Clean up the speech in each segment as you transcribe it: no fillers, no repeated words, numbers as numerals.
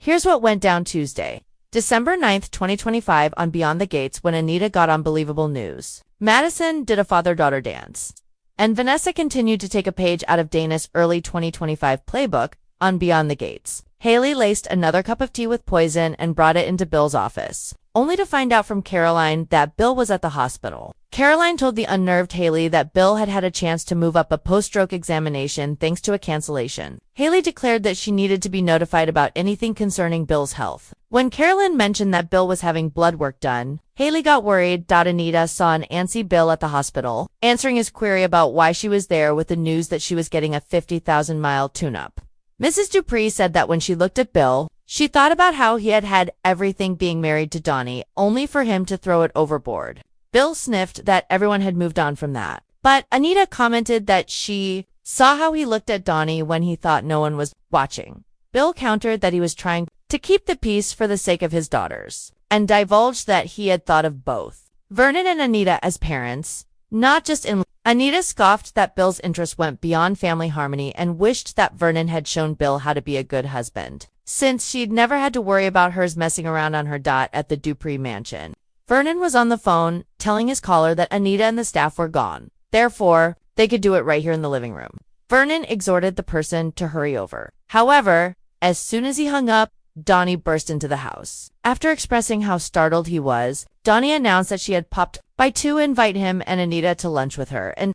Here's what went down Tuesday, December 9th, 2025 on Beyond the Gates when Anita got unbelievable news. Madison did a father-daughter dance. And Vanessa continued to take a page out of Dana's early 2025 playbook on Beyond the Gates. Haley laced another cup of tea with poison and brought it into Bill's office, only to find out from Caroline that Bill was at the hospital. Caroline told the unnerved Haley that Bill had had a chance to move up a post-stroke examination thanks to a cancellation. Haley declared that she needed to be notified about anything concerning Bill's health. When Caroline mentioned that Bill was having blood work done, Haley got worried. Anita saw an antsy Bill at the hospital, answering his query about why she was there with the news that she was getting a 50,000-mile tune-up. Mrs. Dupree said that when she looked at Bill, she thought about how he had had everything being married to Donnie, only for him to throw it overboard. Bill sniffed that everyone had moved on from that. But Anita commented that she saw how he looked at Donnie when he thought no one was watching. Bill countered that he was trying to keep the peace for the sake of his daughters, and divulged that he had thought of both Vernon and Anita as parents, not just in. Anita scoffed that Bill's interest went beyond family harmony and wished that Vernon had shown Bill how to be a good husband, since she'd never had to worry about hers messing around on her dot at the Dupree mansion. Vernon was on the phone, telling his caller that Anita and the staff were gone. Therefore, they could do it right here in the living room. Vernon exhorted the person to hurry over. However, as soon as he hung up, Donnie burst into the house. After expressing how startled he was, Donnie announced that she had popped by to invite him and Anita to lunch with her. And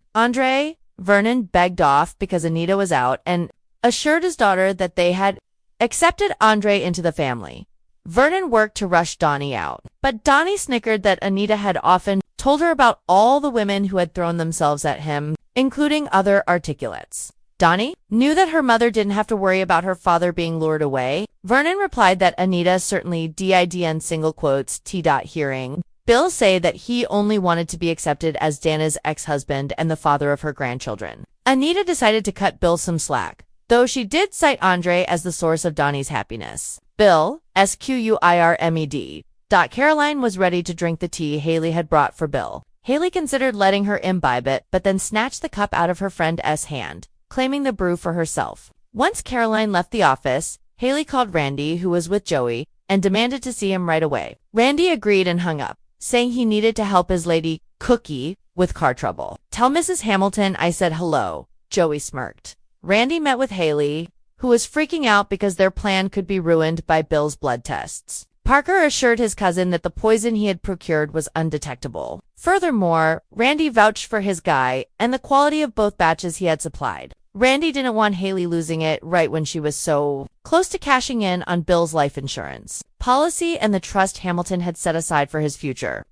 Vernon begged off because Anita was out and assured his daughter that they had accepted Andre into the family. Vernon worked to rush Donnie out, but Donnie snickered that Anita had often told her about all the women who had thrown themselves at him, including other articulates. Donnie knew that her mother didn't have to worry about her father being lured away. Vernon replied that Anita certainly did in single quotes hearing Bill say that he only wanted to be accepted as Dana's ex-husband and the father of her grandchildren. Anita decided to cut Bill some slack, though she did cite Andre as the source of Donnie's happiness. Bill, squirmed. Caroline was ready to drink the tea Haley had brought for Bill. Haley considered letting her imbibe it, but then snatched the cup out of her friend's hand, claiming the brew for herself. Once Caroline left the office, Haley called Randy, who was with Joey, and demanded to see him right away. Randy agreed and hung up, saying he needed to help his lady, Cookie, with car trouble. "Tell Mrs. Hamilton I said hello," Joey smirked. Randy met with Haley, who was freaking out because their plan could be ruined by Bill's blood tests. Parker assured his cousin that the poison he had procured was undetectable. Furthermore, Randy vouched for his guy and the quality of both batches he had supplied. Randy didn't want Haley losing it right when she was so close to cashing in on Bill's life insurance policy and the trust Hamilton had set aside for his future.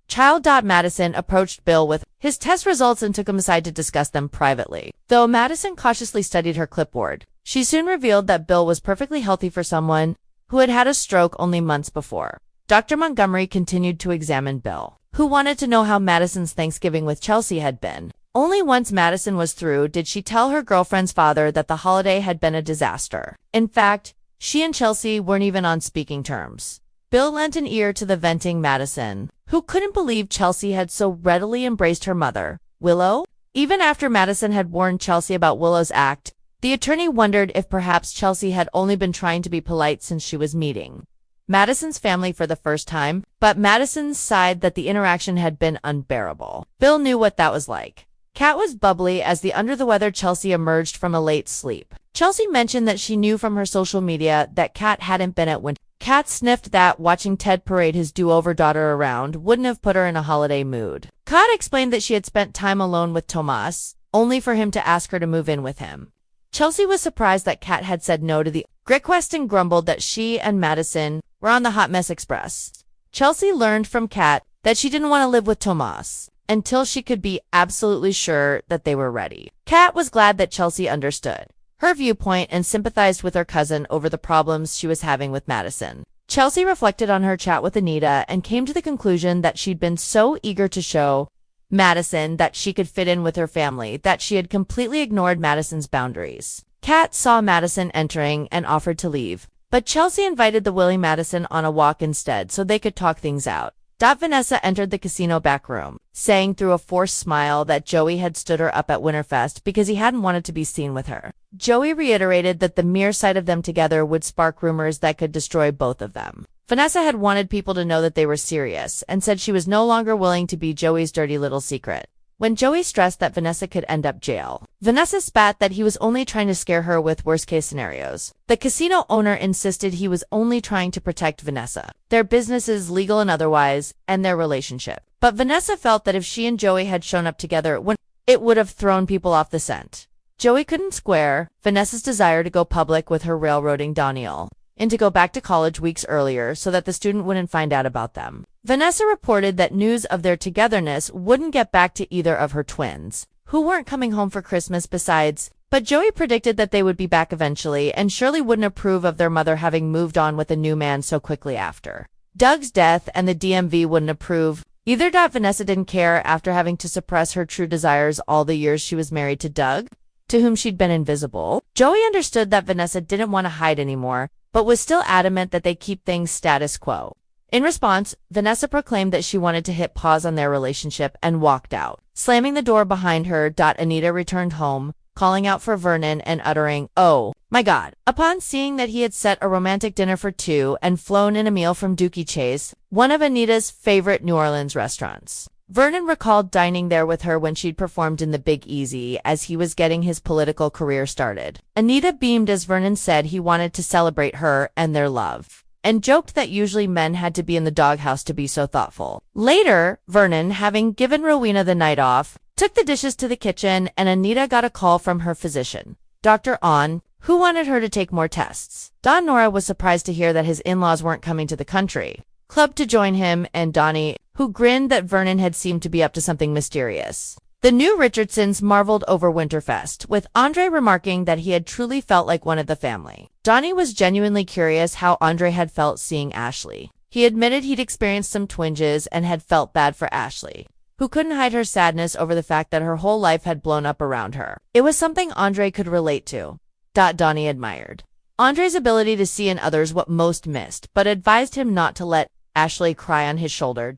Madison approached Bill with his test results and took him aside to discuss them privately. Though Madison cautiously studied her clipboard, she soon revealed that Bill was perfectly healthy for someone who had had a stroke only months before. Dr. Montgomery continued to examine Bill, who wanted to know how Madison's Thanksgiving with Chelsea had been. Only once Madison was through did she tell her girlfriend's father that the holiday had been a disaster. In fact, she and Chelsea weren't even on speaking terms. Bill lent an ear to the venting Madison, who couldn't believe Chelsea had so readily embraced her mother, Willow. Even after Madison had warned Chelsea about Willow's act, the attorney wondered if perhaps Chelsea had only been trying to be polite since she was meeting Madison's family for the first time, but Madison sighed that the interaction had been unbearable. Bill knew what that was like. Kat was bubbly as the under-the-weather Chelsea emerged from a late sleep. Chelsea mentioned that she knew from her social media that Kat hadn't been at Winter. Kat sniffed that watching Ted parade his do-over daughter around wouldn't have put her in a holiday mood. Kat explained that she had spent time alone with Tomas, only for him to ask her to move in with him. Chelsea was surprised that Kat had said no to the request and grumbled that she and Madison were on the Hot Mess Express. Chelsea learned from Kat that she didn't want to live with Tomas until she could be absolutely sure that they were ready. Kat was glad that Chelsea understood her viewpoint and sympathized with her cousin over the problems she was having with Madison. Chelsea reflected on her chat with Anita and came to the conclusion that she'd been so eager to show Madison that she could fit in with her family that she had completely ignored Madison's boundaries. Kat saw Madison entering and offered to leave, but Chelsea invited the Willie Madison on a walk instead so they could talk things out. Vanessa entered the casino back room, saying through a forced smile that Joey had stood her up at Winterfest because he hadn't wanted to be seen with her. Joey reiterated that the mere sight of them together would spark rumors that could destroy both of them. Vanessa had wanted people to know that they were serious and said she was no longer willing to be Joey's dirty little secret. When Joey stressed that Vanessa could end up jail, Vanessa spat that he was only trying to scare her with worst-case scenarios. The casino owner insisted he was only trying to protect Vanessa, their businesses, legal and otherwise, and their relationship. But Vanessa felt that if she and Joey had shown up together, it would have thrown people off the scent. Joey couldn't square Vanessa's desire to go public with her railroading Daniel and to go back to college weeks earlier so that the student wouldn't find out about them. Vanessa reported that news of their togetherness wouldn't get back to either of her twins, who weren't coming home for Christmas besides, but Joey predicted that they would be back eventually and surely wouldn't approve of their mother having moved on with a new man so quickly after Doug's death, and the DMV wouldn't approve either. Vanessa didn't care after having to suppress her true desires all the years she was married to Doug, to whom she'd been invisible. Joey understood that Vanessa didn't want to hide anymore, but was still adamant that they keep things status quo. In response, Vanessa proclaimed that she wanted to hit pause on their relationship and walked out, slamming the door behind her. Anita returned home, calling out for Vernon and uttering, "Oh, my God." Upon seeing that he had set a romantic dinner for two and flown in a meal from Dooky Chase, one of Anita's favorite New Orleans restaurants. Vernon recalled dining there with her when she'd performed in the Big Easy as he was getting his political career started. Anita beamed as Vernon said he wanted to celebrate her and their love, and joked that usually men had to be in the doghouse to be so thoughtful. Later, Vernon, having given Rowena the night off, took the dishes to the kitchen, and Anita got a call from her physician, Dr. On, who wanted her to take more tests. Don Nora was surprised to hear that his in-laws weren't coming to the country club to join him and Donnie, who grinned that Vernon had seemed to be up to something mysterious. The new Richardsons marveled over Winterfest, with Andre remarking that he had truly felt like one of the family. Donnie was genuinely curious how Andre had felt seeing Ashley. He admitted he'd experienced some twinges and had felt bad for Ashley, who couldn't hide her sadness over the fact that her whole life had blown up around her. It was something Andre could relate to. Donnie admired Andre's ability to see in others what most missed, but advised him not to let Ashley cry on his shoulder,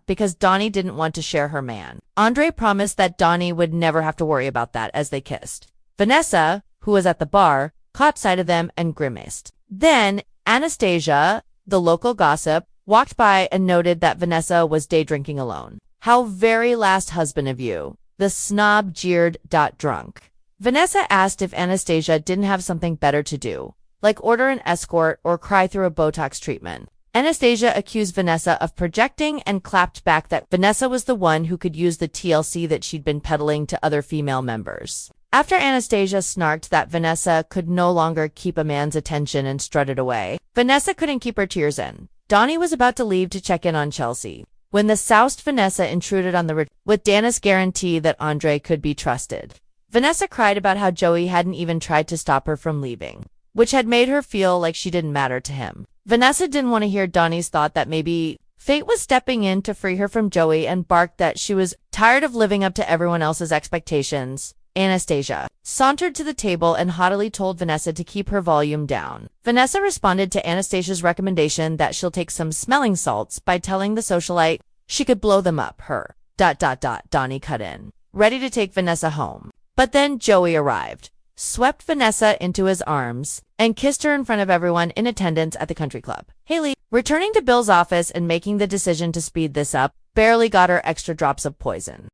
because Donnie didn't want to share her man. Andre promised that Donnie would never have to worry about that as they kissed. Vanessa, who was at the bar, caught sight of them and grimaced. Then, Anastasia, the local gossip, walked by and noted that Vanessa was day drinking alone. "How very last husband of you," the snob jeered. Drunk. Vanessa asked if Anastasia didn't have something better to do, like order an escort or cry through a Botox treatment. Anastasia accused Vanessa of projecting and clapped back that Vanessa was the one who could use the TLC that she'd been peddling to other female members. After Anastasia snarked that Vanessa could no longer keep a man's attention and strutted away, Vanessa couldn't keep her tears in. Donnie was about to leave to check in on Chelsea when the soused Vanessa intruded on the with Dana's guarantee that Andre could be trusted. Vanessa cried about how Joey hadn't even tried to stop her from leaving, which had made her feel like she didn't matter to him. Vanessa didn't want to hear Donnie's thought that maybe fate was stepping in to free her from Joey and barked that she was tired of living up to everyone else's expectations. Anastasia sauntered to the table and haughtily told Vanessa to keep her volume down. Vanessa responded to Anastasia's recommendation that she'll take some smelling salts by telling the socialite she could blow them up her. Donnie cut in, ready to take Vanessa home. But then Joey arrived, swept Vanessa into his arms, and kissed her in front of everyone in attendance at the country club. Haley, returning to Bill's office and making the decision to speed this up, barely got her extra drops of poison.